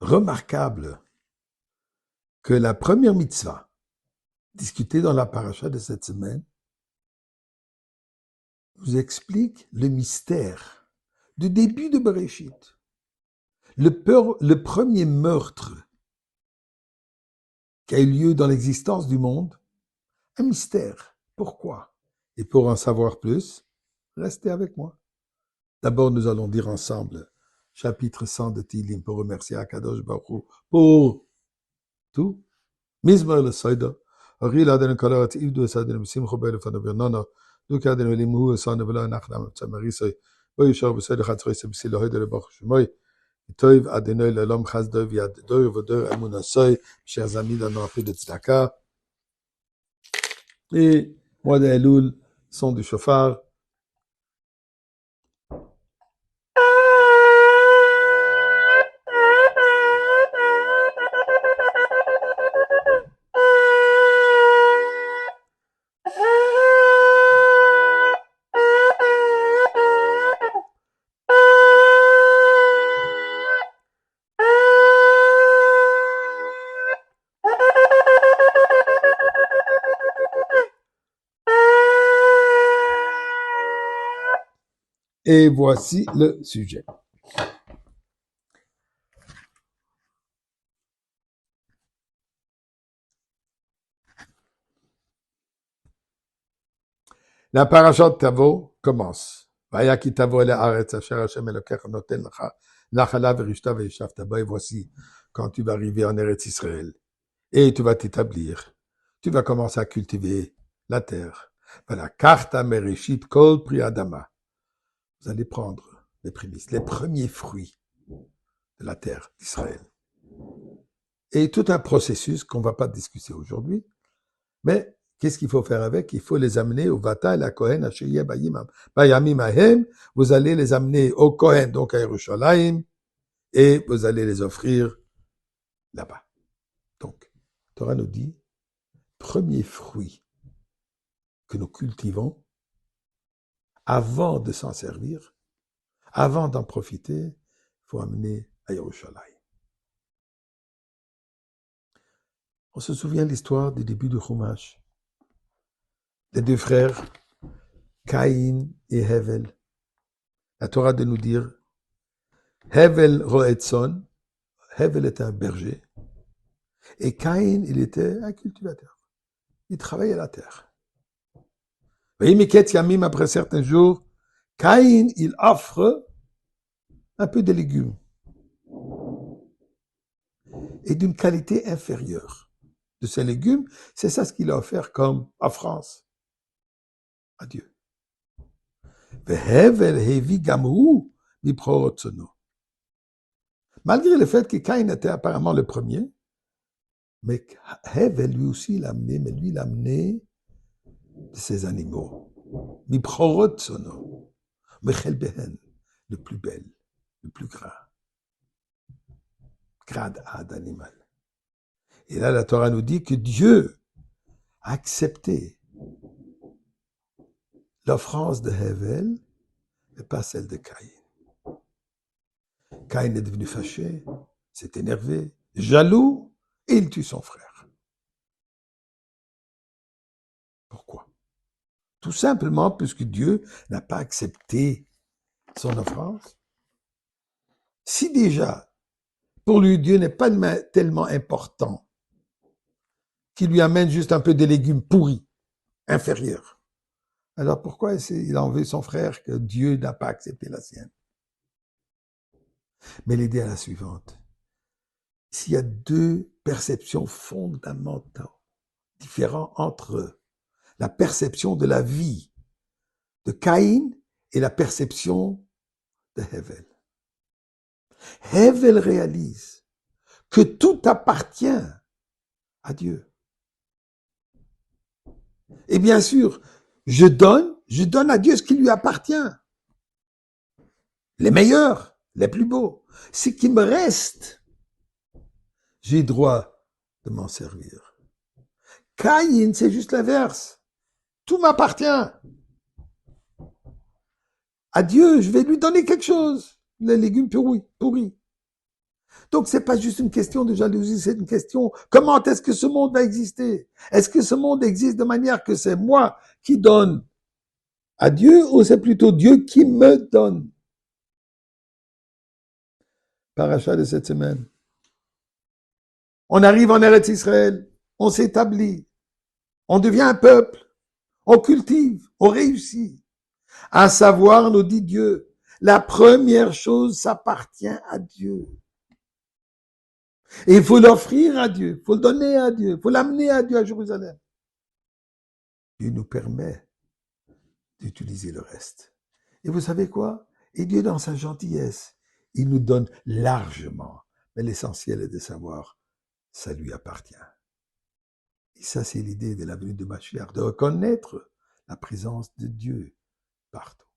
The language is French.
remarquable que la première mitzvah discutée dans la paracha de cette semaine nous explique le mystère du début de Bereshit. Le premier meurtre qui a eu lieu dans l'existence du monde, un mystère. Pourquoi? Et pour en savoir plus, restez avec moi. D'abord, nous allons dire ensemble chapitre 100 de Tilim pour remercier Akadosh Baruch Hu pour tout. Mizmor le Saïda. Ari l'adene kalarat ivdu esadene simcho be'elefanu b'nana. Donc adene limu esane v'la nachlam tzamarisay. V'yishar b'sed chatzray sebisi lohed le bach shmoy. Toiv adene l'olam chazdo v'yad dor v'dor emunasay. Chers amis, donnons un peu de tzedaka. Et mois d'Elul, son du chauffard. Et voici le sujet. La paracha de Tavo commence. Vaya ki tavo ele haaretz asher Hashem Elokecha noten lecha nachala v'rishta ve'yeshavta ba. Et voici quand tu vas arriver en Eretz Israël et tu vas t'établir. Tu vas commencer à cultiver la terre. Voilà, karta mereshit kol pri adama. Vous allez prendre les prémices, les premiers fruits de la terre d'Israël. Et tout un processus qu'on ne va pas discuter aujourd'hui, mais qu'est-ce qu'il faut faire avec? Il faut les amener au Vata et la Kohen, Bayamim Ahem. Vous allez les amener au Kohen, donc à Yerushalayim, et vous allez les offrir là-bas. Donc, Torah nous dit, premier fruit que nous cultivons, avant de s'en servir, avant d'en profiter, il faut amener à Yerushalayim. On se souvient de l'histoire du début du Chumash. Les deux frères, Caïn et Hevel. La Torah de nous dire, Hevel roetzon, Hevel était un berger, et Caïn, il était un cultivateur. Il travaillait la terre. Et Miket Yamim, après certains jours, Caïn, il offre un peu de légumes, et d'une qualité inférieure. De ces légumes, c'est ça ce qu'il a offert comme offrande à Dieu. Malgré le fait que Caïn était apparemment le premier, mais Hevel lui aussi l'a amené, mais lui l'a amené de ses animaux. Le plus bel, le plus gras. Grade ad animal. Et là, la Torah nous dit que Dieu a accepté l'offrande de Hevel et pas celle de Caïn. Caïn est devenu fâché, s'est énervé, jaloux, et il tue son frère. Pourquoi? Tout simplement puisque Dieu n'a pas accepté son offrande. Si déjà, pour lui, Dieu n'est pas tellement important qu'il lui amène juste un peu de légumes pourris, inférieurs, alors pourquoi il a enlevé son frère que Dieu n'a pas accepté la sienne? Mais l'idée est la suivante. S'il y a deux perceptions fondamentales différentes entre la perception de la vie de Caïn et la perception de Hevel. Hevel réalise que tout appartient à Dieu. Et bien sûr, je donne à Dieu ce qui lui appartient. Les meilleurs, les plus beaux. Ce qui me reste, j'ai droit de m'en servir. Caïn, c'est juste l'inverse. Tout m'appartient. À Dieu, je vais lui donner quelque chose. Les légumes pourris. Donc, c'est pas juste une question de jalousie, c'est une question, comment est-ce que ce monde va exister? Est-ce que ce monde existe de manière que c'est moi qui donne à Dieu ou c'est plutôt Dieu qui me donne? Paracha de cette semaine. On arrive en Eretz Israël, on s'établit, on devient un peuple, on cultive, on réussit. À savoir, nous dit Dieu, la première chose s'appartient à Dieu. Et il faut l'offrir à Dieu, il faut le donner à Dieu, il faut l'amener à Dieu à Jérusalem. Dieu nous permet d'utiliser le reste. Et vous savez quoi? Et Dieu, dans sa gentillesse, il nous donne largement. Mais l'essentiel est de savoir, ça lui appartient. Et ça, c'est l'idée de la venue de Mashiach, de reconnaître la présence de Dieu partout.